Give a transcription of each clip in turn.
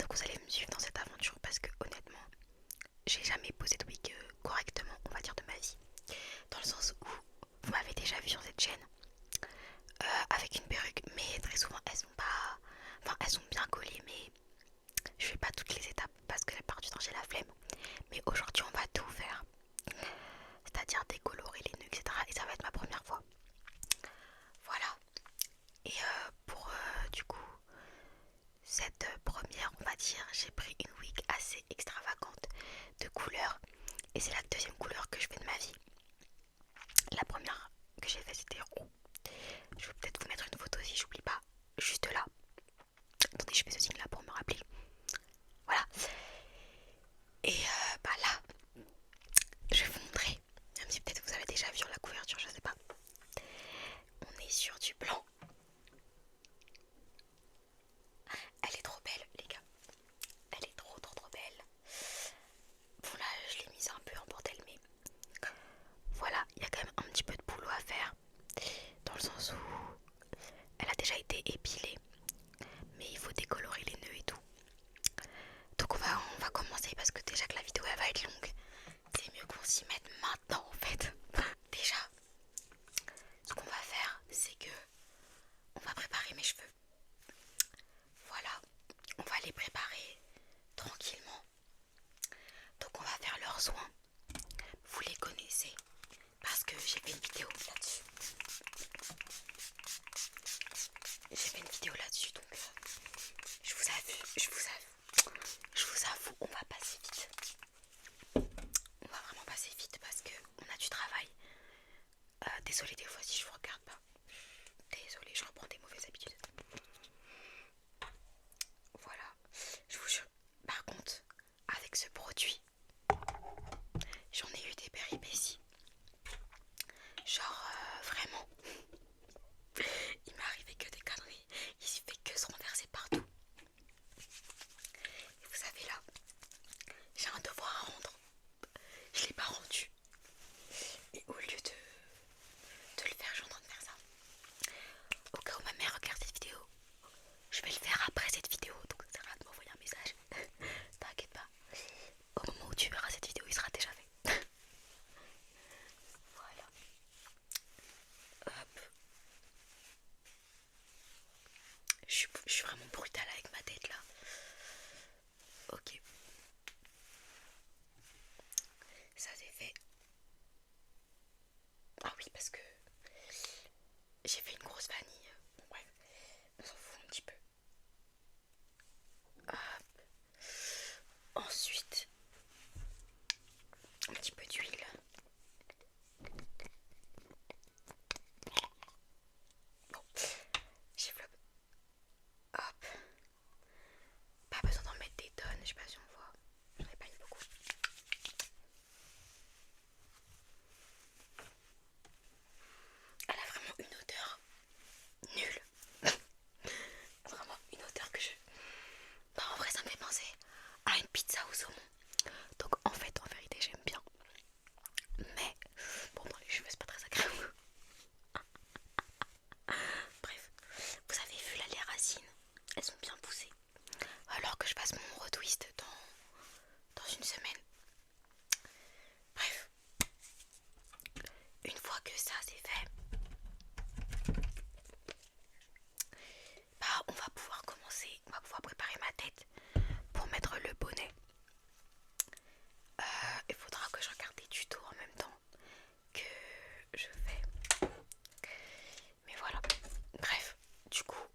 que vous allez me suivre dans cette aventure parce que honnêtement, j'ai jamais posé de wig correctement, on va dire, de ma vie. Dans le sens où vous m'avez déjà vu sur cette chaîne avec une perruque, mais très souvent elles sont pas. Enfin, elles sont bien collées, mais je fais pas toutes les étapes parce que la plupart du temps j'ai la flemme. Mais aujourd'hui, on va tout faire, c'est-à-dire décolorer les nœuds, etc. Et ça va être ma première fois. Voilà. Et pour du coup, cette première, on va dire, j'ai pris une wig assez extravagante de couleur. Et c'est la deuxième couleur que je fais de ma vie. La première que j'ai fait c'était roux. Je vais peut-être vous mettre une photo si j'oublie pas. Juste là. Attendez, je fais ce signe là pour me rappeler. Voilà. Et bah là, je vais vous montrer. Même si peut-être vous avez déjà vu sur la couverture, je sais pas. On est sur du blanc. Elle est trop belle, les gars. Elle est trop belle. Bon là, je l'ai mise un peu en bordel, mais voilà, il y a quand même un petit peu de boulot à faire. Dans le sens où elle a déjà été épilée, mais il faut décolorer les nœuds et tout. Donc on va commencer parce que déjà que la vidéo elle va être longue, c'est mieux qu'on s'y mette maintenant en fait. Déjà, ce qu'on va faire, c'est que on va préparer mes cheveux. Voilà, on va les préparer tranquillement. Donc on va faire leurs soins. Vous les connaissez parce que j'ai fait une vidéo là-dessus. Donc je vous avoue, on va passer vite. On va vraiment passer vite parce que on a du travail. Désolée des fois si je vous regarde pas. Désolée, je reprends des mauvaises habitudes. Voilà, je vous jure. Par contre, avec ce produit, j'en ai eu des péripéties. Genre vraiment, il m'est arrivé que des conneries. Il fait que se renverser partout. Et vous savez là, j'ai un devoir à rendre. Je l'ai pas rendu. Et au lieu de le faire, je suis en train de faire ça. Au cas où ma mère regarde cette vidéo, je vais le faire après cette vidéo. Donc ça sert à de m'envoyer un message. T'inquiète pas. Au moment où tu verras cette vidéo, il sera déjà fait. Voilà. Hop. Je suis vraiment brutale avec ma tête là. Ok. Ça c'est fait. Ah oui, parce que j'ai fait une grosse vanille. Bon, bref, on s'en fout un petit peu. Hop. Ensuite, un petit peu d'huile. Bon, j'enveloppe. Hop. Pas besoin d'en mettre des tonnes, je sais pas si on voit. J'en ai pas mis beaucoup. Elle a vraiment une odeur nulle. Vraiment une odeur que je... Bah, en vrai ça me fait penser à une pizza au saumon. Donc en fait, en vérité, j'aime bien. Mais bon, dans les cheveux, c'est pas très agréable. Bref, vous avez vu là les racines, elles sont bien poussées. Alors que je fasse mon retwist dans une semaine. Bref, une fois que ça c'est fait, bah on va pouvoir commencer, on va pouvoir préparer ma tête pour mettre le bonnet. Il faudra que je regarde des tutos en même temps que je fais. Mais voilà, bref, du coup,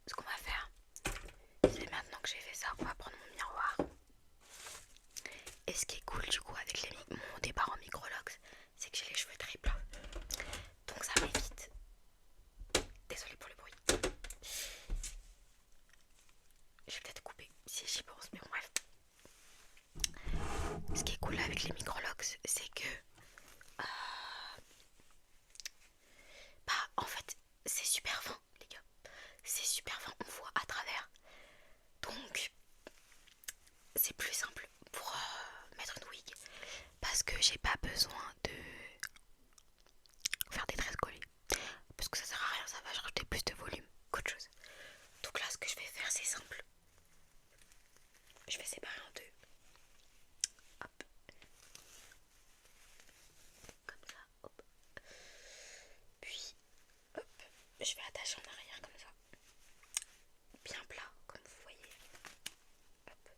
ce qu'on va faire, c'est maintenant que j'ai fait ça, on va prendre mon miroir. Et ce qui est cool du coup avec mon départ en microlox, c'est que j'ai les cheveux triples. Donc ça m'évite. Désolée pour le bruit. Je vais peut-être couper si j'y pense, mais bon bref. Ce qui est cool avec les microlox, c'est que bah en fait c'est super fin les gars. C'est super fin, on voit à travers. Donc c'est plus simple pour mettre une wig. Parce que j'ai pas besoin de faire des tresses collées. Parce que ça sert à rien, ça va rajouter plus de volume qu'autre chose. Donc là ce que je vais faire c'est simple. Je vais séparer en deux. Hop. Comme ça. Hop. Puis, hop. Je vais attacher en arrière comme ça. Bien plat, comme vous voyez. Hop.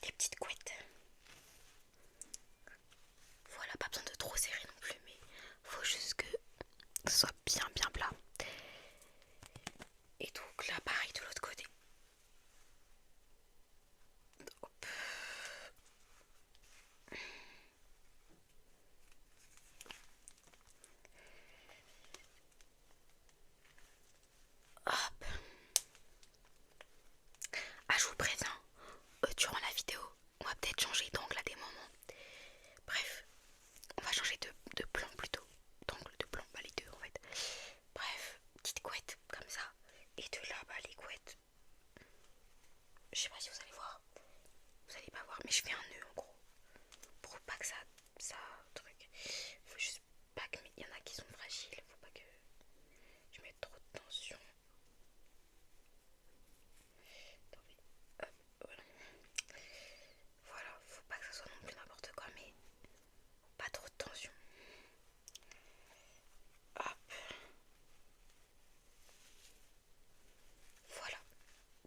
Les petites couettes. Voilà, pas besoin de trop serrer non plus, mais faut juste que ce soit bien plat. Et donc là, pareil de l'autre côté. Hop. Hop. Ah, je vous préviens, durant la vidéo, on va peut-être changer d'angle à des moments. Bref, on va changer de plan plutôt. D'angle, de plan, bah les deux en fait. Bref, petite couette comme ça. Et de là, bah les couettes. Je sais pas si vous allez voir. Vous allez pas voir, mais je fais un nœud en gros. Pour pas que ça truc. Faut juste pas que. Il y en a qui sont fragiles. Faut pas que je mette trop de tension. Attendez. Hop, voilà. Voilà, faut pas que ça soit non plus n'importe quoi, mais pas trop de tension. Hop. Voilà.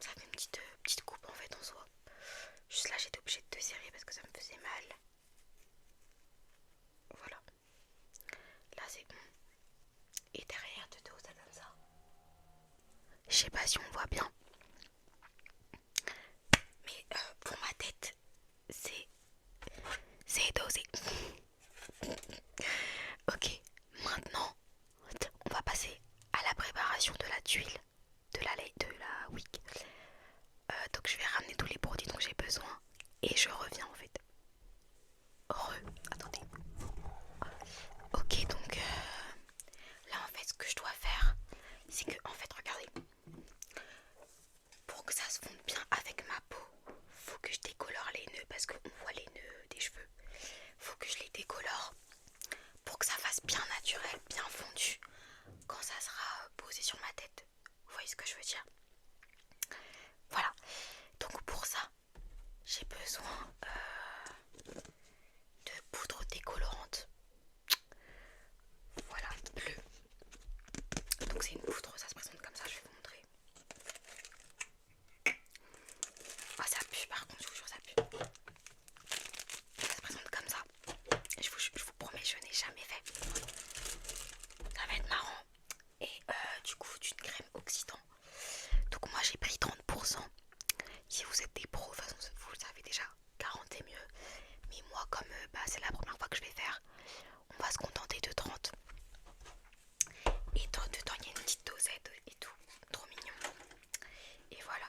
Ça fait une petite coupe en fait en soi. Juste là j'étais obligée de serrer parce que ça me faisait mal. Voilà. Là c'est bon. Et derrière de dos ça donne ça. Je sais pas si on voit bien. Mais pour ma tête, c'est dosé. Ok, maintenant on va passer à la préparation de la tuile, de la wick. Donc je vais ramener tous les produits dont j'ai besoin et je reviens en fait. Attendez. Ok, donc là en fait ce que je dois faire, c'est que en fait regardez, pour que ça se fonde bien avec ma peau, faut que je décolore les nœuds parce qu'on voit les nœuds des cheveux. Faut que je les décolore pour que ça fasse bien naturel, bien fondu quand ça sera posé sur ma tête. Vous voyez ce que je veux dire? Voilà. Donc pour ça, j'ai besoin de poudre décolorante. Voilà, bleue. Donc c'est une poudre, ça se présente comme ça, je vais vous montrer. Ah ça pue par contre, je vous jure ça pue. Ça se présente comme ça. Je vous promets, je n'ai jamais fait. Ça va être marrant. Et du coup d'une crème oxydant. Donc moi j'ai pris 30%. Si vous êtes des pros, de toute façon vous le savez déjà, 40 est mieux. Mais moi comme c'est la première fois que je vais faire, on va se contenter de 30. Et dedans il y a une petite dosette et tout. Trop mignon. Et voilà.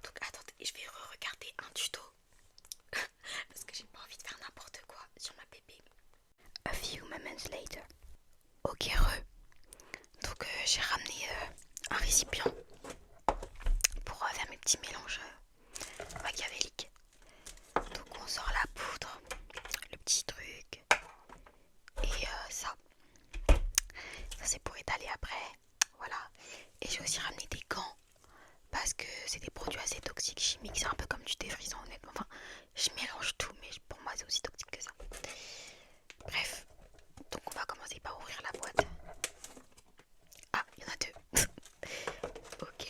Donc attendez, je vais regarder un tuto. Parce que j'ai pas envie de faire n'importe quoi sur ma pépé. A few moments later. Ok donc j'ai ramené un récipient pour faire mes petits mélanges machiavéliques. Donc on sort la poudre, le petit truc et ça c'est pour étaler après. Voilà. Et j'ai aussi ramené des gants parce que c'est des produits assez toxiques chimiques, c'est un peu comme du défrisant honnêtement. Enfin, je mélange tout mais pour moi c'est aussi toxique que ça. Bref, donc on va commencer par ouvrir la boîte. Ah, il y en a deux. Ok.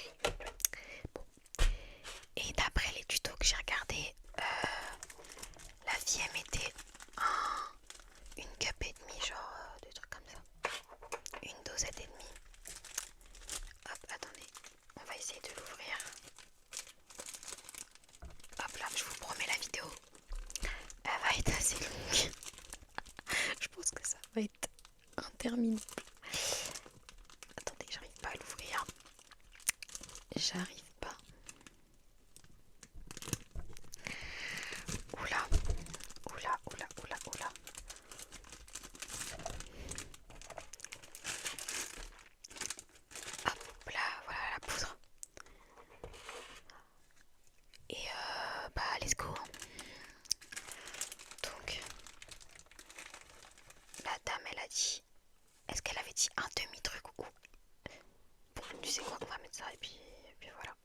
Bon. Et d'après les tutos que j'ai regardés, la vie elle mettait une cup et demie, genre des trucs comme ça. Une dosette et demie. Hop, attendez, on va essayer de l'ouvrir. Hop là, je vous promets la vidéo. Elle va être assez longue. Je pense que ça va être interminable. Attendez, j'arrive pas à l'ouvrir. J'arrive pas. Oula, oula, oula, oula, oula. Hop là, voilà la poudre. Et bah let's go. Donc la dame elle a dit, est-ce qu'elle avait dit un demi truc ou bon, tu sais quoi, on va mettre ça et puis voilà.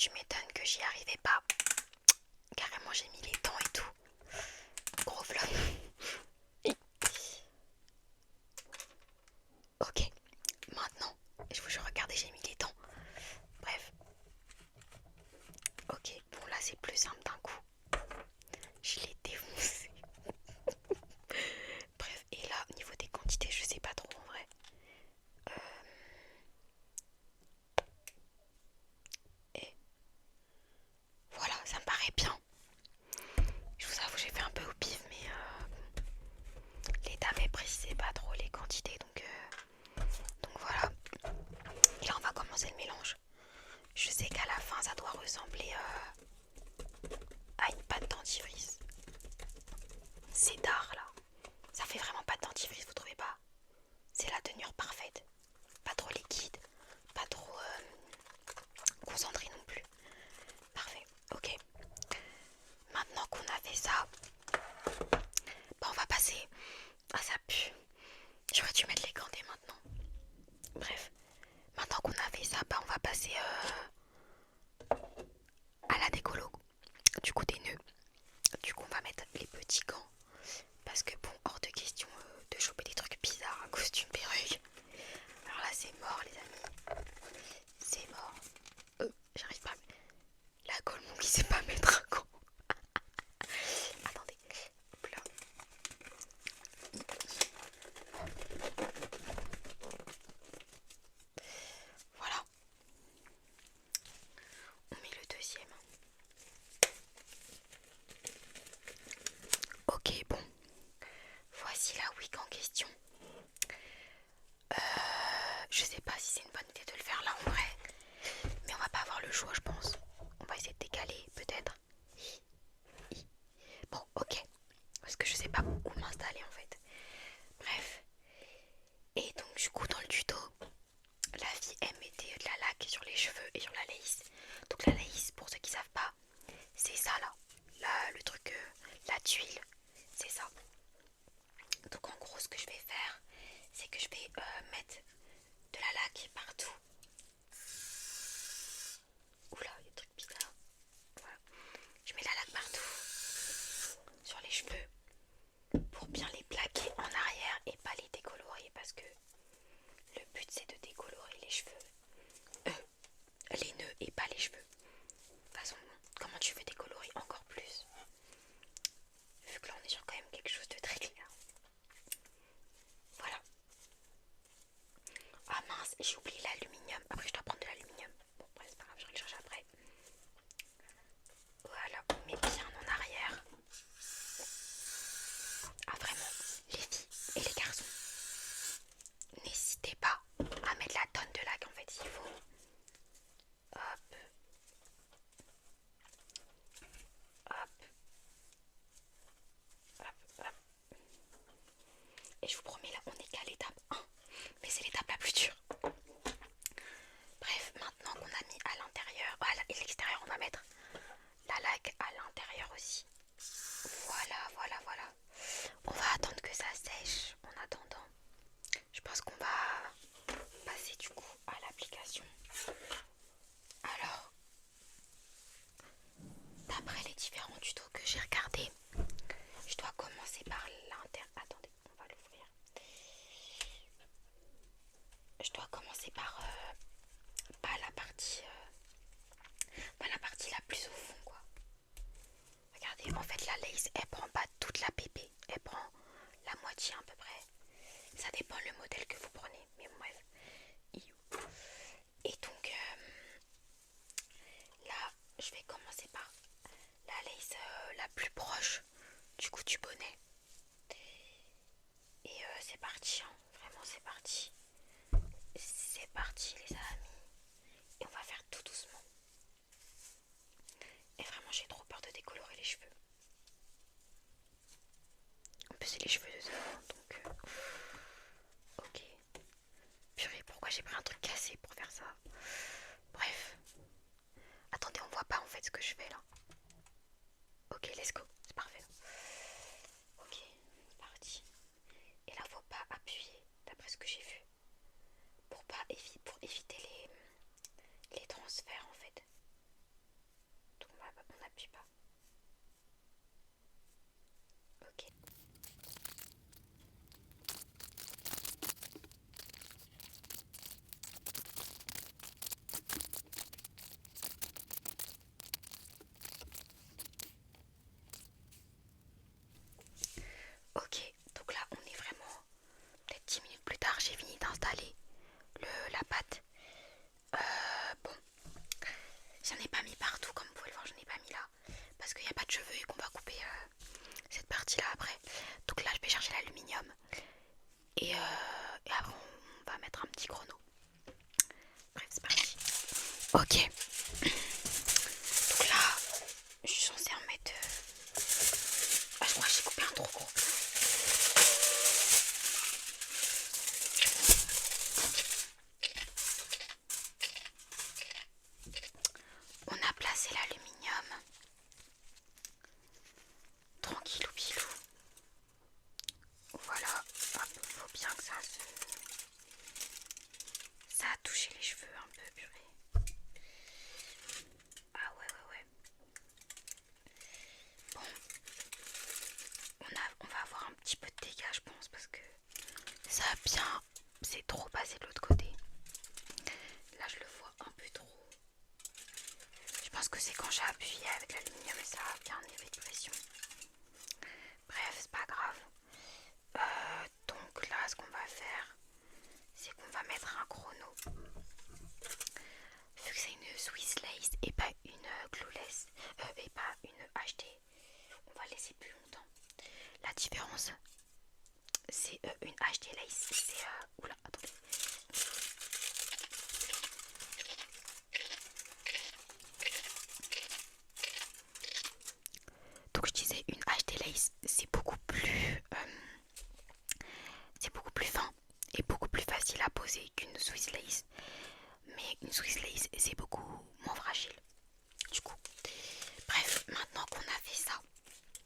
tu m'étonnes que j'y arrivais pas. Carrément j'ai mis les dents et tout. Gros flop. Ok, maintenant, je vous jure, regardez, j'ai mis les dents. Bref. Ok, bon là c'est plus simple d'un coup. Je l'ai défoncé. Bref, et là au niveau des quantités, je sais pas trop en vrai. Et voilà, ça me paraît bien. Je vous avoue, j'ai fait un peu au pif, mais les dames ne précisaient pas trop les quantités, donc voilà. Et là, on va commencer le mélange. Je sais qu'à la fin, ça doit ressembler à une pâte dentifrice. C'est tard là. Ça fait vraiment pâte dentifrice, vous trouvez pas? C'est la tenure parfaite. Pas trop liquide, pas trop concentré non plus. Parfait, ok. Maintenant qu'on a fait ça, bah on va passer. Ah, ça pue. J'aurais dû mettre les gants dès maintenant. Bref, maintenant qu'on a fait ça, bah on va passer à la décolo. Du coup, des nœuds. Du coup, on va mettre les petits gants. Parce que bon, hors de question de choper des trucs bizarres à cause d'une perruque. Alors là, c'est mort, les amis. C'est mort. J'arrive pas. La colle, mon qui sait pas mettre un gant. Attendez. Hop là. Voilà. On met le deuxième. Ok, bon. Voici la wig en question. Je sais pas si c'est une bonne idée de le faire là en vrai. Mais on va pas avoir le choix, je pense. On va essayer de décaler, peut-être. Bon, ok. Parce que je sais pas où m'installer en fait. Bref. Et donc, du coup, dans le tuto, la fille, elle mettait de la laque sur les cheveux et sur la lace. Donc, la lace, pour ceux qui savent pas, c'est ça là. Là, le truc, la tuile, c'est ça. Donc, en gros, ce que je vais faire, c'est que je vais mettre de la laque partout. Oula, il y a des trucs bizarres. Voilà. Je mets la laque partout sur les cheveux pour bien les plaquer en arrière et pas les décolorer parce que le but c'est de décolorer les cheveux, les nœuds et pas les cheveux. De toute façon, comment tu veux décolorer encore plus? Vu que là on est sur quand même quelque chose de très clair. Voilà. Ah mince, j'ai oublié l'aluminium. Après je dois prendre de l'aluminium. Bon bref, c'est pas grave, je vais le chercher après. Voilà, on met bien en arrière. Ah vraiment, les filles et les garçons, n'hésitez pas à mettre la tonne de laque en fait, il faut. Hop, hop, hop, hop. Et je vous promets là, on n'est qu'à l'étape 1, mais c'est l'étape la plus dure. Bref, maintenant qu'on a mis à l'intérieur, et l'extérieur, on va mettre la laque à l'intérieur aussi. Voilà, voilà, voilà. On va attendre que ça sèche en attendant. Je pense qu'on va passer du coup à l'application. Alors, d'après les différents tutos que j'ai regardés, je dois commencer par l'intérieur. Attendez, on va l'ouvrir. Je dois commencer par pas la partie la plus au fond quoi. Regardez, en fait la lace elle prend pas toute la pépé, elle prend la moitié à peu près. Ça dépend le modèle que vous prenez, mais bref. Et donc là je vais commencer par la lace la plus proche du coup du bonnet. Et c'est parti, hein. Vraiment c'est parti. C'est parti les amis. Et on va faire tout doucement. Et vraiment j'ai trop peur de décolorer les cheveux. En plus c'est les cheveux de dehors donc ok. Purée, pourquoi j'ai pris un truc cassé pour faire ça? Bref. Attendez, on voit pas en fait ce que je fais là. Ok, let's go, c'est parfait. Ok, c'est parti. Et là faut pas appuyer d'après ce que j'ai vu. Pour éviter les transferts en fait. on n'appuie pas. Ok. Ok, donc là on est vraiment peut-être 10 minutes plus tard, j'ai fini d'installer la pâte. Bon, j'en ai pas mis partout comme vous pouvez le voir, j'en ai pas mis là parce qu'il n'y a pas de cheveux et qu'on va couper cette partie là après. Donc là je vais chercher l'aluminium et après on va mettre un petit chrono. Bref, c'est parti. Ok, donc là je suis censée en mettre. Ah, je crois que j'ai coupé un trop gros. On a placé l'aluminium. Tranquillou bilou. Voilà, hop, faut bien que ça a touché les cheveux un peu, purée. Ah ouais, ouais, ouais. Bon, on va avoir un petit peu de dégâts, je pense, parce que ça a bien, c'est trop passé de l'autre côté. Là, je le vois un peu trop. Je pense que c'est quand j'ai appuyé avec l'aluminium et ça a bien enlevé de pression. Bref, c'est pas grave. Donc là, ce qu'on va faire, c'est qu'on va mettre un chrono. Vu que c'est une Swiss Lace et pas une Glueless, et pas une HD, on va laisser plus longtemps. La différence, c'est une HD Lace, c'est... oula, attendez. Donc je disais, une HD Lace, c'est beaucoup plus fin et beaucoup plus facile à poser qu'une Swiss Lace. Mais une Swiss Lace, c'est beaucoup moins fragile. Du coup, bref, maintenant qu'on a fait ça,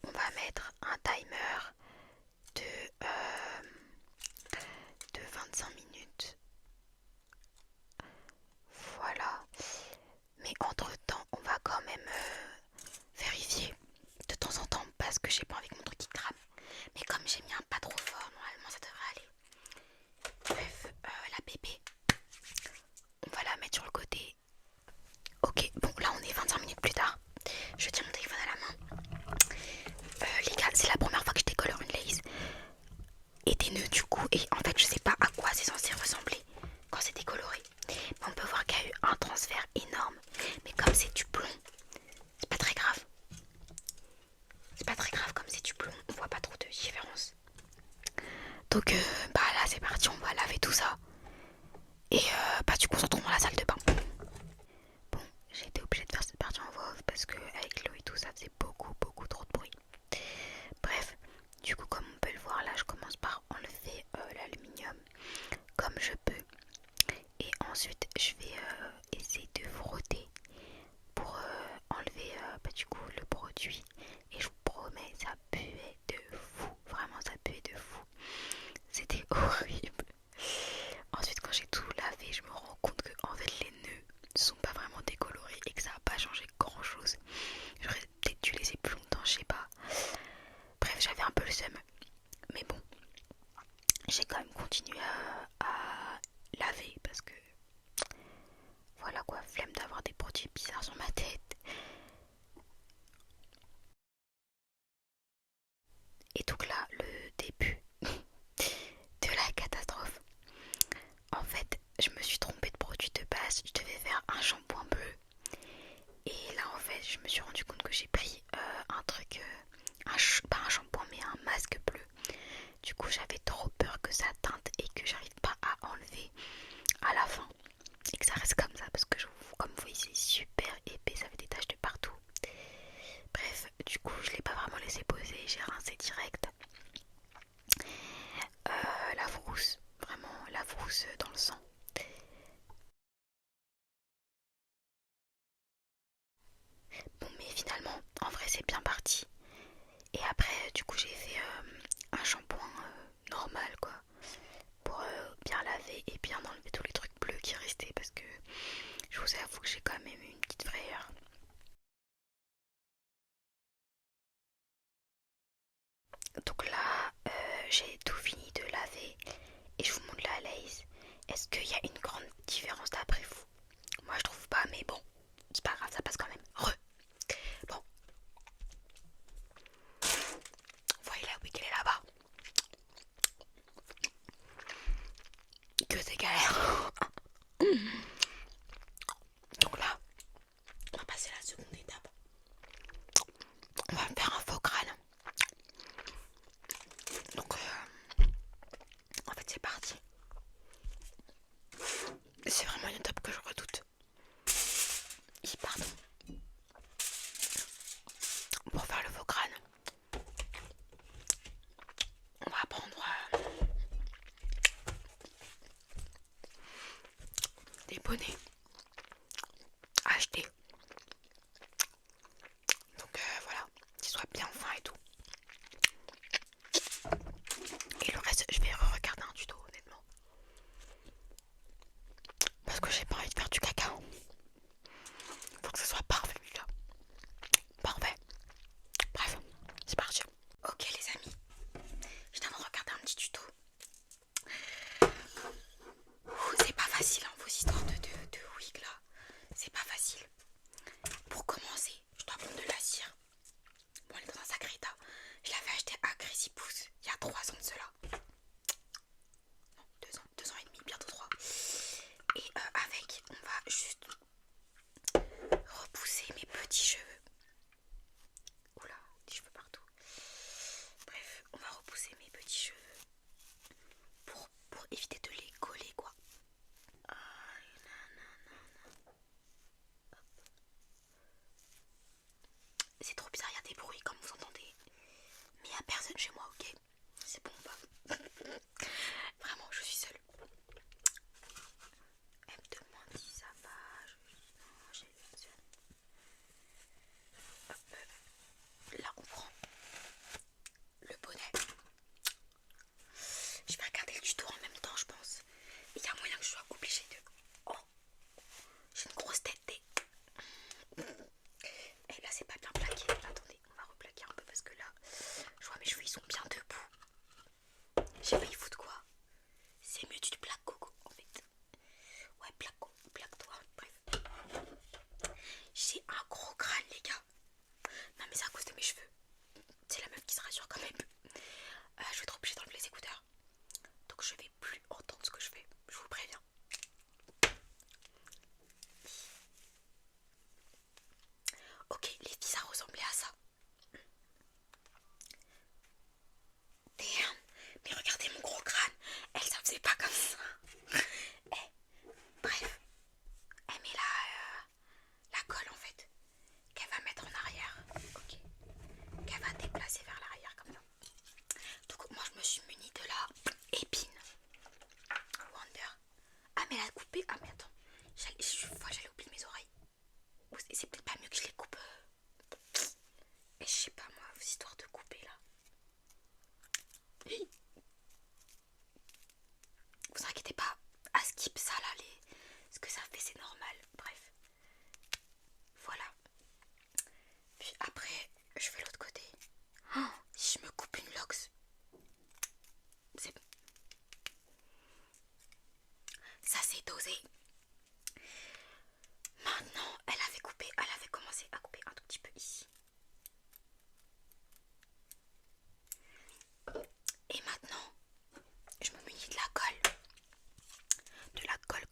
on va mettre un timer de, euh, de 25 minutes. Voilà. Mais entre temps, on va quand même vérifier de temps en temps parce que j'ai pas envie que mon truc il crame. Mais comme j'ai mis un pas trop fort, normalement ça devrait aller. Bref, la bébé, on va la mettre sur le côté. Ok, bon là on est 25 minutes plus tard. Je tiens mon téléphone à la main. Les gars, c'est la première fois que je décolore une lace. Et des nœuds du coup. Et en fait, je sais pas à quoi c'est censé ressembler quand c'est décoloré. Mais on peut voir qu'il y a eu un transfert énorme. Mais comme c'est du blond, c'est pas très grave. C'est pas très grave comme c'est du blond, on voit pas trop de différence. Donc bah là c'est parti, on va laver tout ça. Et bah du coup on se retrouve dans la salle de bain. Bon, j'ai été obligée de faire cette partie en voix off parce que avec l'eau et tout ça faisait beaucoup trop de bruit. Bref, du coup comme on peut le voir là je commence par enlever l'aluminium comme je peux. Et ensuite je vais essayer de frotter pour enlever bah, du coup le produit. Et je vous promets ça puait de fou, vraiment ça puait de fou. C'était horrible. Ensuite quand j'ai tout lavé je me rends compte que en fait les nœuds ne sont pas vraiment décolorés et que ça n'a pas changé grand chose. J'aurais peut-être dû laisser plus longtemps, je sais pas. Bref, j'avais un peu le seum. Mais bon, j'ai quand même continué à laver parce que voilà quoi, flemme d'avoir des produits bizarres sur ma tête. Et donc là, le début de la catastrophe. En fait, je me suis trompée de produit de base. Je devais faire un shampoing bleu. Et là, en fait, je me suis rendu compte que j'ai pris un truc, pas un shampoing, mais un masque bleu. Du coup, j'avais trop peur que ça teinte et que j'arrive pas à enlever à la fin. Et que ça reste comme ça parce que comme vous voyez, c'est super épais, ça fait des taches de partout. Bref, du coup, je l'ai pas vraiment laissé poser, j'ai rincé direct. La frousse, vraiment la frousse dans le sang. Bon, mais finalement, en vrai, c'est bien parti. Et après, du coup, j'ai fait un shampoing normal, quoi, pour bien laver et bien enlever tous les trucs bleus qui restaient parce que je vous avoue que j'ai quand même eu une petite frayeur. Donc là, j'ai tout fini de laver et je vous montre la lace. Est-ce qu'il y a une grande différence d'après vous? Moi je trouve pas, mais bon, c'est pas grave, ça passe quand même. Bon, vous voyez la wig, elle est là-bas. Que c'est galère. Donc là, on va passer à la seconde étape. On va faire un faux crâne. Donc, en fait, c'est parti. C'est vraiment une étape que je redoute. Pardon. Pour faire le faux crâne, on va prendre des bonnets à acheter. Donc voilà, qu'ils soient bien fins et tout. Et le reste, je vais re-regarder un tuto, honnêtement. Parce que j'ai pas envie de faire du caca. Faut que ce soit parfait, déjà. Parfait. Bref, c'est parti. Ok les amis, je viens de regarder un petit tuto. C'est pas facile hein, vos histoires de wig là. C'est pas facile. Pour commencer, je dois prendre de la cire. Bon, elle est dans un sacré état. Je l'avais acheté à Crazy Pouce il y a 3 ans de cela. Non, 2 ans et demi, bientôt 3. Et avec, on va juste repousser mes petits cheveux. Oula, des cheveux partout. Bref, on va repousser mes petits cheveux pour éviter de les coller quoi. C'est trop bizarre, il y a des bruits comme vous entendez. Mais il n'y a personne chez moi, ok? C'est bon ou pas? Vraiment, je suis seule. Elle me demande si ça va. Je dis non, j'ai le là, on prend le bonnet. Je vais regarder le tuto en même temps, je pense. Il y a moyen que je sois obligée de... Oh, j'ai une grosse tête. Et là, c'est pas bien plaqué. Attendez, on va replaquer un peu parce que là, je vois mes cheveux, ils sont bien debout. J'ai failli foutre quoi? C'est mieux, tu te plaques, Coco, en fait. Ouais, plaque-toi, bref. J'ai un gros crâne, les gars. Non, mais c'est à cause de mes cheveux. C'est la meuf qui se rassure quand même. Je vais être obligée d'enlever les écouteurs. Donc je vais plus entendre ce que je fais. Je vous préviens. Ok, les filles, ça ressemblait à ça. Damn. Mais regardez mon gros crâne. Elle, ça faisait pas comme ça. Bref. Elle met la colle en fait. Qu'elle va mettre en arrière. Ok. Qu'elle va déplacer vers l'arrière comme ça. Donc moi je me suis munie de la épine Wonder. Ah mais elle a coupé. Ah mais attends. J'allais oublier mes oreilles. C'est peut-être pas mieux que je les coupe. Et je sais pas moi, vos histoires de couper là. Vous inquiétez pas, à skip ça là, ce que ça fait c'est normal. Bref. Voilà. Puis après, je fais l'autre côté. Oh, si je me coupe une lox, ça c'est dosé. Maintenant, elle avait commencé à couper un tout petit peu ici. Et maintenant, je me munis de la colle. De la colle.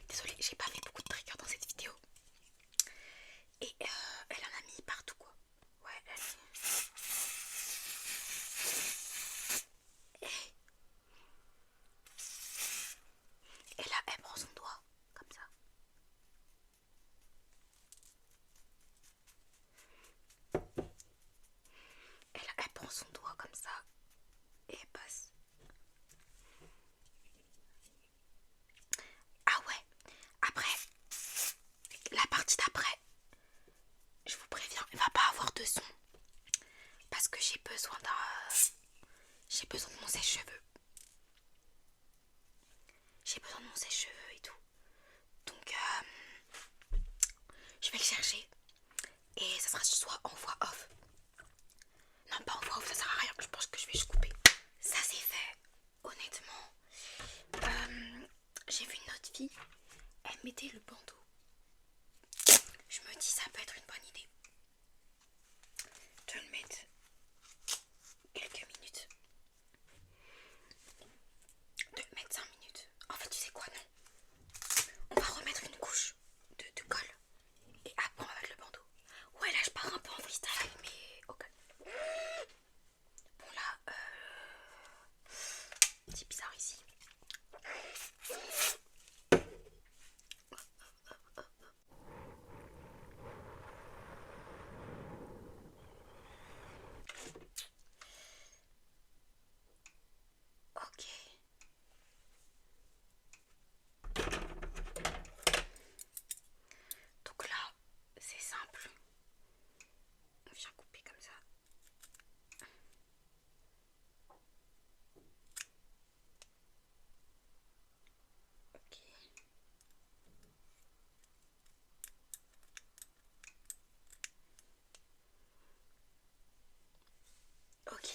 Désolée, j'ai pas fait beaucoup de triggers dans cette vidéo. Et elle en a mis partout quoi. Ouais, elle a mis... Et là, elle prend son doigt, comme ça. Et là, elle prend son doigt comme ça. Et elle passe. Ah ouais. Après, la partie d'après, je vous préviens, il va pas avoir de son. Parce que j'ai besoin de mon sèche-cheveux. J'ai besoin de mon sèche-cheveux et tout. Donc, je vais le chercher. Et ça sera soit en voix off. Non, pas en voix off, ça sert à rien. être une bonne idée de le mettre quelques minutes. De le mettre 5 minutes. En fait, tu sais quoi, non? On va remettre une couche de colle. Et après, on va mettre le bandeau. Ouais, là, je pars un peu en freestyle, mais au calme. Bon, là, c'est bizarre ici. Ok. Donc là, c'est simple. On vient couper comme ça. Ok. Ok.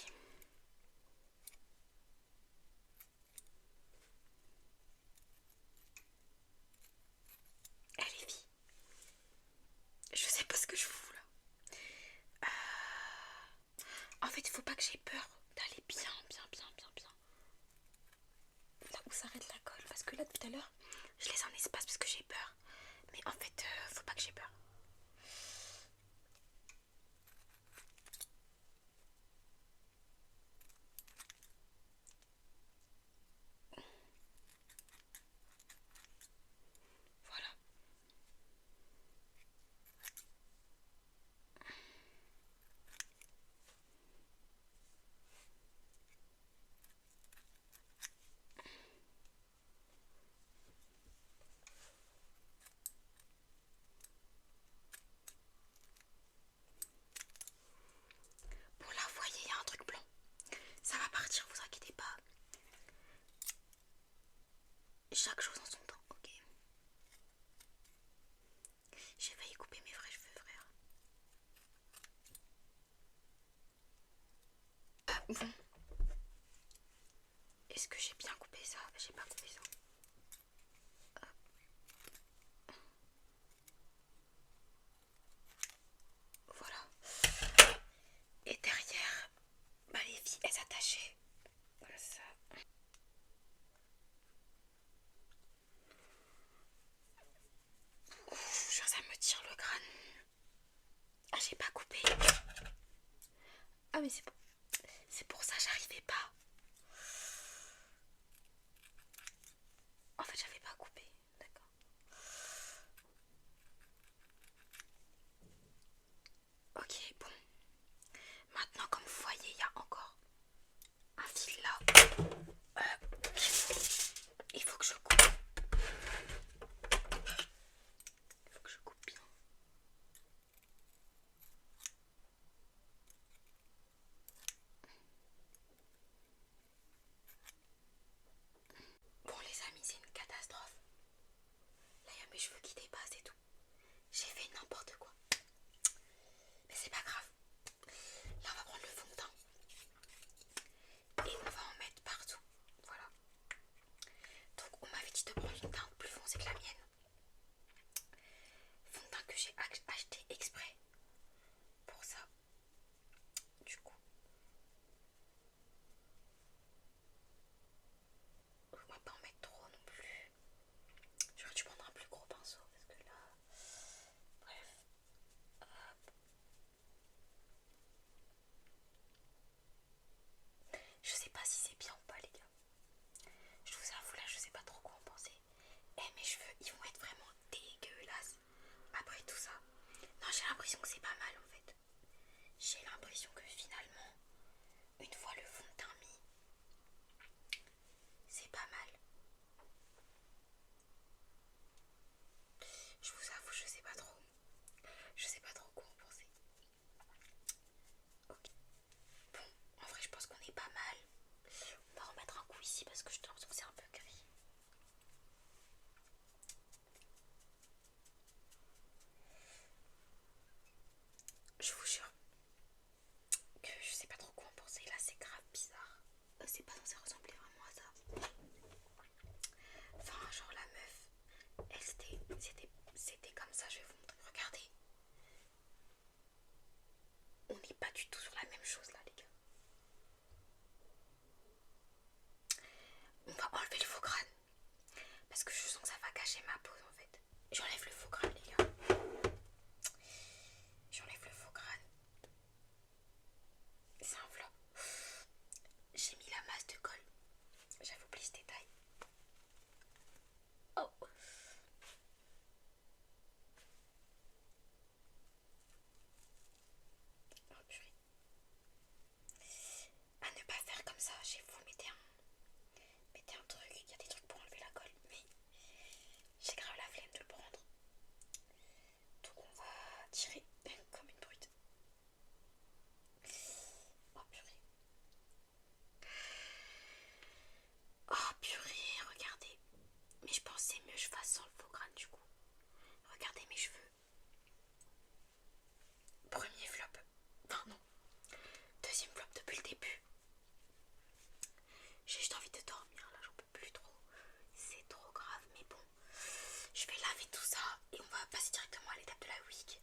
Allez, vie. Je sais pas ce que je fous là. En fait, il faut pas que j'ai peur d'aller bien. Là où s'arrête la colle. Parce que là, tout à l'heure, je laisse un espace parce que j'ai peur. Mais en fait, faut pas que j'ai peur. Voilà. Bon, là, vous voyez, il y a un truc blanc. Ça va partir, vous inquiétez pas. Chaque chose en son temps, ok. J'ai failli couper mes vrais cheveux, frère. Bon. Est-ce que j'ai bien coupé ça? J'ai pas coupé ça. Voilà. Et derrière, bah les filles, elles s'attachaient. Voilà ça. Ouf, genre ça me tire le crâne. Ah, j'ai pas coupé. Ah, mais c'est pour ça que j'arrivais pas. En fait, j'avais pas coupé. D'accord. Ok, bon. Maintenant, comme vous voyez, il y a encore un fil là. Il faut que je coupe. Il faut que je coupe bien. Bon, les amis, c'est une catastrophe. Là, il y a mes cheveux qui dépassent et tout. J'ai fait n'importe quoi. Mais c'est pas grave. Là, on va prendre le fond de teint. Et on va en mettre partout. Voilà. Donc, on m'avait dit de prendre une teinte plus foncée que la mienne. Fond de teint que j'ai acheté exprès pour ça. Du coup, on va pas en mettre trop non plus. J'aurais dû prendre un plus gros pinceau parce que là. Bref. Hop. Je sais pas si c'est bien ou pas, les gars. Je vous avoue, là, je sais pas trop quoi en penser. Eh, mes cheveux, ils vont être vraiment dégueulasses après tout ça. Non, j'ai l'impression que c'est pas mal en fait. J'ai l'impression que finalement, une fois le fond de teint mis, c'est pas mal. Je vous avoue, je sais pas trop. Je sais pas trop quoi en penser. Ok. Bon, en vrai, je pense qu'on est pas mal. On va remettre un coup ici parce que je trouve que c'est un peu gris. Je vous jure que je sais pas trop quoi en penser. Là, c'est grave bizarre. C'est pas censé ressembler vraiment à ça. Enfin, genre la meuf, elle c'était comme ça. Je vais vous montrer. Regardez. tirer comme une brute. Oh purée. Oh purée, regardez. Mais je pensais mieux que je fasse sans le faux crâne du coup. Regardez mes cheveux. Premier flop. Enfin non. Deuxième flop depuis le début. J'ai juste envie de dormir là, j'en peux plus trop. C'est trop grave, mais bon. Je vais laver tout ça et on va passer directement à l'étape de la wig.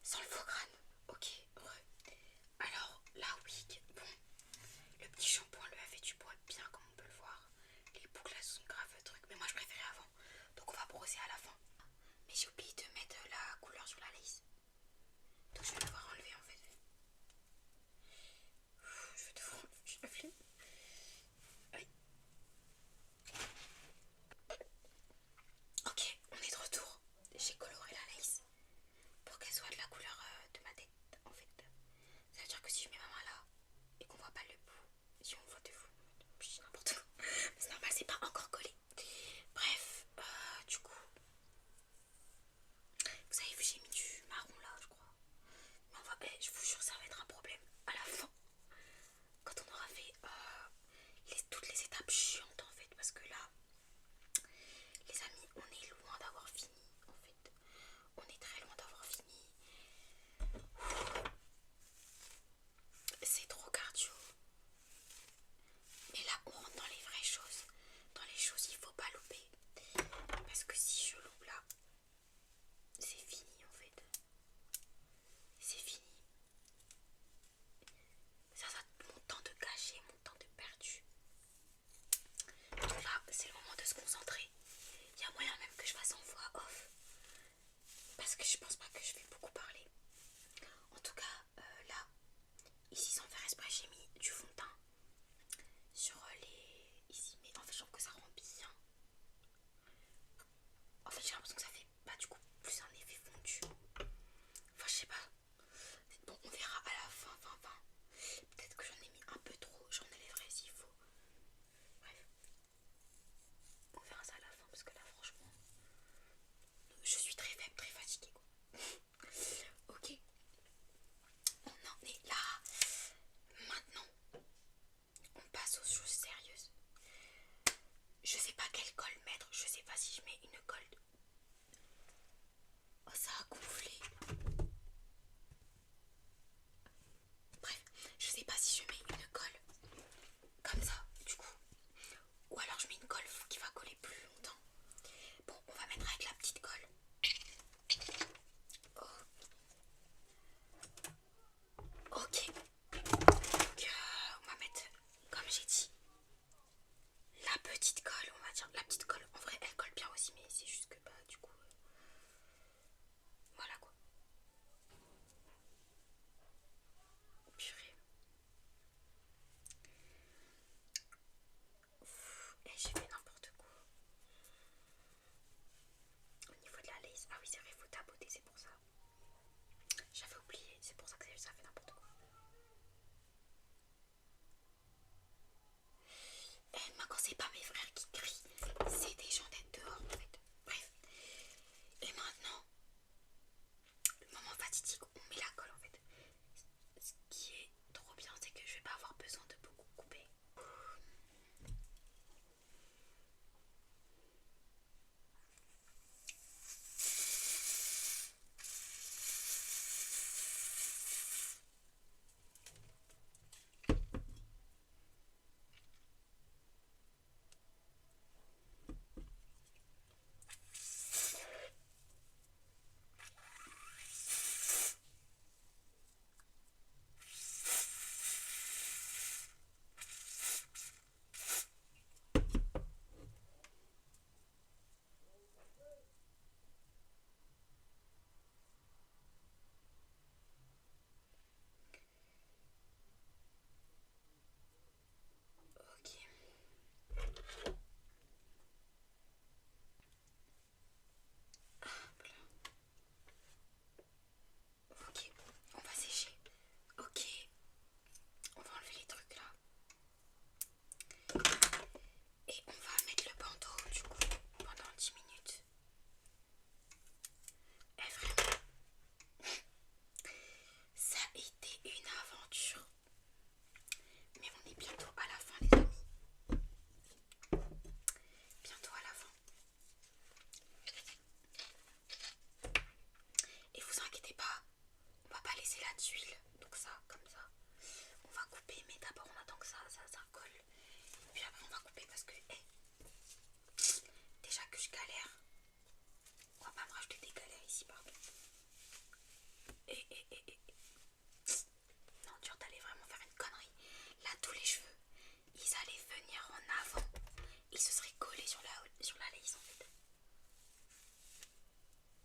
Sans le faux crâne. Ok, heureux. Alors, la wig, bon. Le petit shampoing lui a fait du bois bien comme on peut le voir. Les boucles là sont grave truc, mais moi je préférais avant. Donc on va brosser à la fin. Mais j'ai oublié de mettre la couleur sur la lace. Donc je vais devoir enlever en fait. Je vais devoir enlever, j'ai la flemme. Oui. Ok, on est de retour. J'ai coloré la lace pour qu'elle soit de la couleur de ma tête en fait. Ça veut dire que si je mets ma main là et qu'on voit pas le bout, si on voit de vous, je dis n'importe quoi. C'est normal, c'est pas encore collé. Bref, du coup, vous avez vu, j'ai mis du marron là, je crois. Mais on va, je vous jure, ça va être un problème à la fin. Quand on aura fait toutes les étapes chiantes en fait. Parce que là, les amis, on est loin d'avoir fini en fait. On est très loin d'avoir fini. C'est trop cardio. Mais là, on rentre dans les vraies choses. Dans les choses, il faut pas louper. Parce que si je loupe là, c'est fini en fait. C'est fini. Ça, mon temps de gâché, mon temps de perdu. Donc là, c'est le moment de se concentrer. Il y a moyen même que je fasse en voix off. Parce que je pense pas que je vais beaucoup parler. En tout cas, là, ici sans faire exprès, j'ai mis du fond de teint sur les... ici. Mais en fait, je trouve que ça rend bien. En fait, j'ai l'impression que ça fait pas du coup plus un effet fondu. Enfin, je sais pas. Bon, on verra à la fin. Peut-être que j'en ai mis un peu trop. J'en élèverai s'il faut. Bref. On verra ça à la fin parce que là, franchement, je suis très faible, très fatiguée quoi. Ok. On en est là. Maintenant, on passe aux choses sérieuses. Je sais pas quelle colle mettre. Je sais pas si je mets une colle. Oh, d'huile, donc ça, comme ça. On va couper, mais d'abord on attend que ça colle. Puis après on va couper parce que, déjà que je galère. On va pas me rajouter des galères ici, pardon. Non, tu allais vraiment faire une connerie. Là, tous les cheveux, ils allaient venir en avant. Ils se seraient collés sur la lace en fait.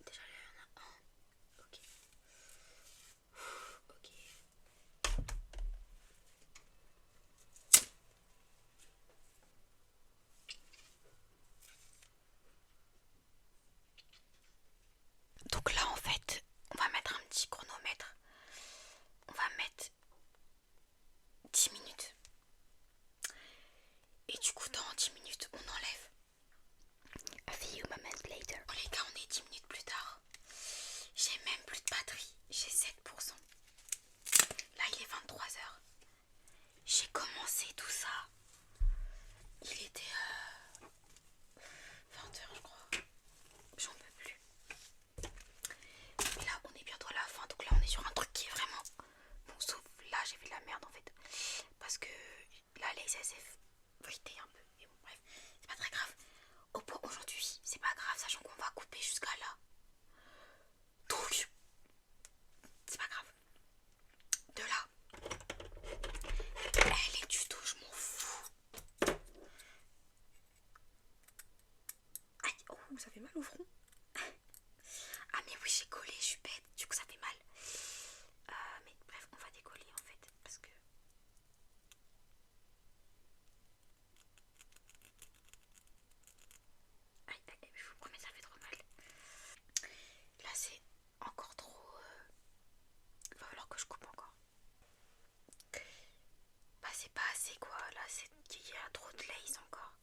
Déjà, là, il y en a un. Ok. Ok. Donc là, en fait, on va mettre un petit chronomètre. On va mettre 10 minutes. Et du coup, dans 10 minutes, on enlève. A few moments later. Bon, les gars, on est 10 minutes plus tard. J'ai même plus de batterie. J'ai 7%. Là, il est 23h. J'ai commencé tout ça. Il était 20h, je crois. J'en peux plus. Mais là, on est bientôt à la fin. Donc là, on est sur un truc qui est vraiment... Bon, sauf là, j'ai fait de la merde en fait. Parce que la lace, elle s'est fritée un peu. Mais bon, bref, c'est pas très grave. Au point aujourd'hui, c'est pas grave, sachant qu'on va couper jusqu'à là. Donc, c'est pas grave. De là, elle est du tout, je m'en fous. Aïe, oh, ça fait mal au front. Ah mais oui, j'ai collé, je suis bête, du coup ça fait mal. Mais bref, on va décoller en fait, parce que... Aïe, aïe, je vous promets, ça fait trop mal. Là c'est encore trop... Il va falloir que je coupe encore. Bah c'est pas assez quoi, là c'est... Il y a trop de lace encore.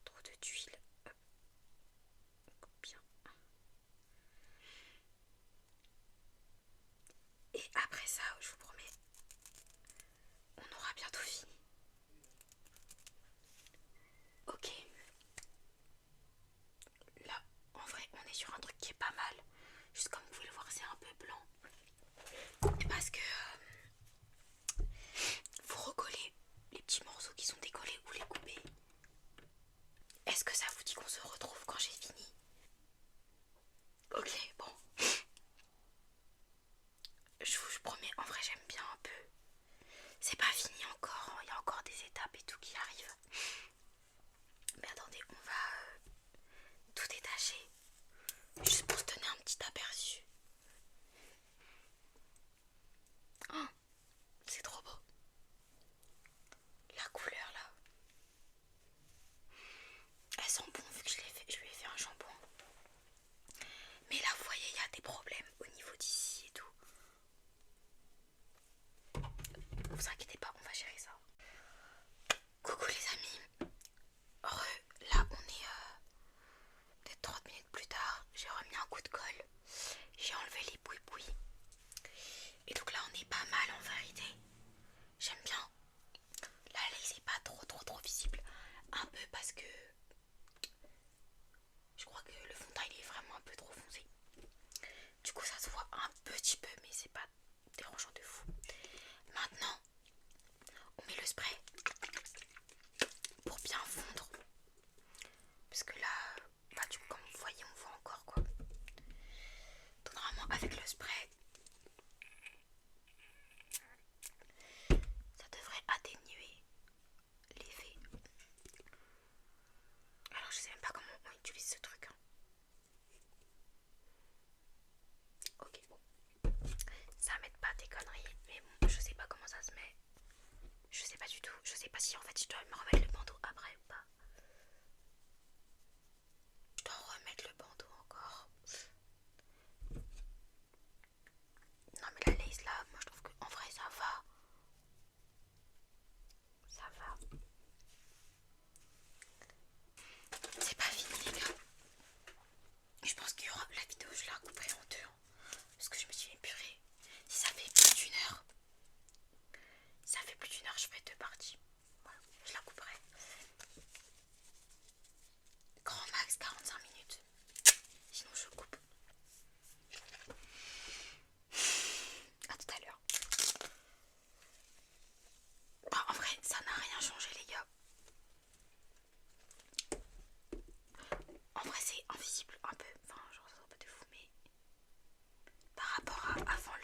Trop de tuiles. Hop. On coupe bien. Et après ça, je vous promets, on aura bientôt fini. Ok. Là, en vrai, on est sur un truc qui est pas mal. Juste comme vous pouvez le voir, c'est un peu blanc. Parce que faut recoller les petits morceaux qui sont décollés ou les couper. Est-ce que ça vous dit qu'on se retrouve quand j'ai fini? Ok, bon. Je vous promets, en vrai, j'aime bien un peu. C'est pas fini encore, hein. Il y a encore des étapes et tout qui arrivent. Mais attendez, on va tout détacher. Juste pour se donner un petit aperçu. Oh, c'est trop beau. La couleur là. Elle sent bon vu que je lui ai fait un shampoing. Mais là vous voyez il y a des problèmes au niveau d'ici et tout. Vous inquiétez pas, on va gérer ça. Coucou les amis. Là on est peut-être 30 minutes plus tard. J'ai remis un coup de colle. J'ai enlevé les bouis-bouis. Et donc là on est pas mal en vérité. J'aime bien. La lace est pas trop visible. Un peu parce que je crois que le fond de teint il est vraiment un peu trop foncé. Du coup ça se voit un petit peu mais c'est pas dérangeant de fou. Maintenant on met le spray pour bien fondre. Parce que là, bah, du coup comme vous voyez on voit encore quoi. Donc normalement avec le spray ça devrait atténuer l'effet. Alors je sais même pas comment on utilise ce truc hein. Ok bon. Ça m'aide pas tes conneries. Mais bon je sais pas comment ça se met. Je sais pas du tout. Je sais pas si en fait je dois me remettre le bandeau après ou pas. Je dois remettre le bandeau encore. Non mais la lace là, moi je trouve qu'en vrai ça va. Ça va. C'est pas fini les gars. Je pense qu'il y aura la vidéo, je la recouperai en deux. Parce que je me suis épurée. Si ça fait plus d'une heure. Si ça fait plus d'une heure, je ferai deux parties. Voilà, je la couperai.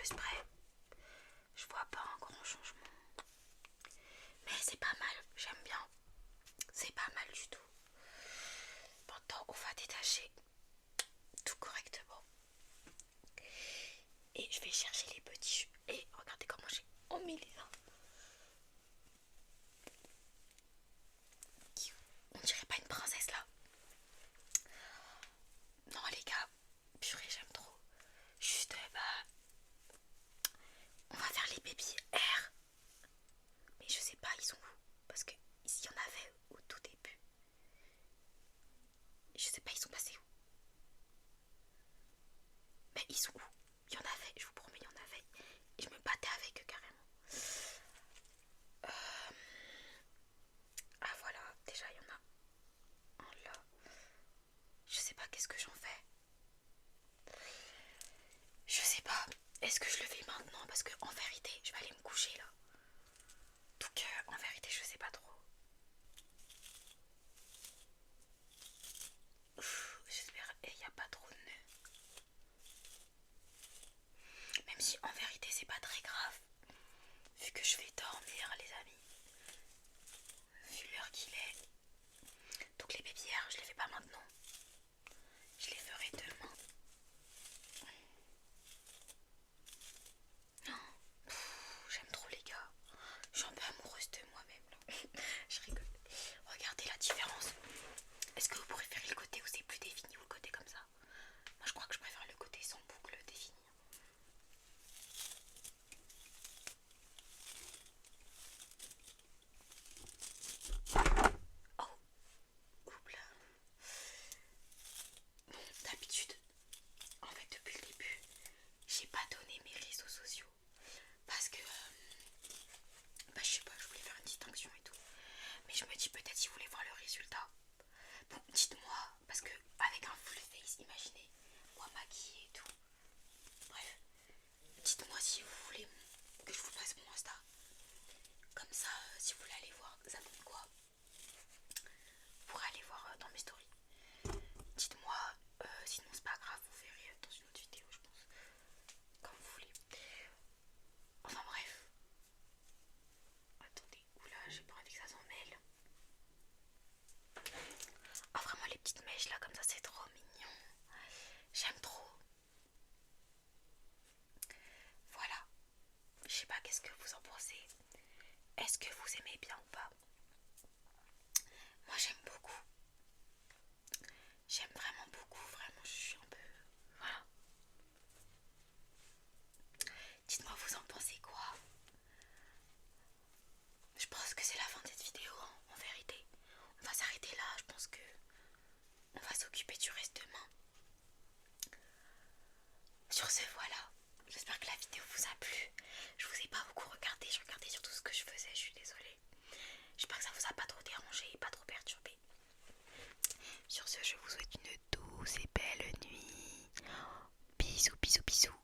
le spray, je vois pas un grand changement. Mais c'est pas mal, j'aime bien. C'est pas mal du tout. Maintenant, on va détacher tout correctement. Et je vais chercher les petits jeux. Et regardez comment j'ai emmêlé ça. On dirait pas une princesse là. Non les gars, purée j'aime trop. Juste on va faire les baby air. Mais je sais pas ils sont où. Parce que ici il y en avait au tout début. Je sais pas ils sont passés où. Mais ils sont où? Il y en avait, je vous promets il y en avait. Et je me battais avec eux carrément. Ah voilà, déjà il y en a un là. Je sais pas qu'est-ce que j'en fais. Je sais pas. Est-ce que je le fais maintenant? Parce que en vérité, je vais aller me coucher là. Donc en vérité, je sais pas trop. J'espère qu'il n'y a pas trop de nœuds. Même si en vérité, c'est pas très grave. Vu que je vais dormir, les amis. Vu l'heure qu'il est. Donc les babyères, je les fais pas maintenant. Je les ferai demain. J'aime trop les gars. Je suis un peu amoureuse de moi-même là. Je rigole. Regardez la différence. Est-ce que vous préférez le côté où c'est plus défini ou le côté comme ça? Moi je crois que je préfère le côté sans boucle défini. Oh, oups. Bon, d'habitude, en fait depuis le début, j'ai pas donné mes réseaux sociaux. Parce que, je sais pas, je voulais faire une distinction et tout. Mais je me dis peut-être si vous voulez voir le résultat. Bon, dites-moi, parce que avec un full face, imaginez, moi maquillée et tout. Bref, dites-moi si vous voulez que je vous passe mon Insta. Comme ça, si vous voulez aller voir, ça donne quoi? Vous pourrez aller voir dans mes stories. Dites-moi, sinon c'est pas grave, vous verrez dans une autre vidéo, je pense. Comme vous voulez. Enfin bref. Attendez, oula, j'ai pas envie que ça s'en mêle. Ah vraiment les petites mèches là comme ça c'est trop mignon. J'aime trop. Voilà. Je sais pas qu'est-ce que vous en pensez. Est-ce que vous aimez bien ou pas? Moi j'aime beaucoup. J'aime vraiment beaucoup, vraiment je suis un peu... Voilà. Dites-moi vous en pensez quoi? Je pense que c'est la fin de cette vidéo en vérité. On va s'arrêter là, je pense que on va s'occuper du reste demain. Sur ce voilà, j'espère que la vidéo vous a plu. Je vous ai pas beaucoup regardé, je regardais surtout ce que je faisais, je suis désolée. J'espère que ça vous a pas trop dérangé et pas trop perturbé. Sur ce, je vous souhaite une douce et belle nuit. Bisous, bisous, bisous.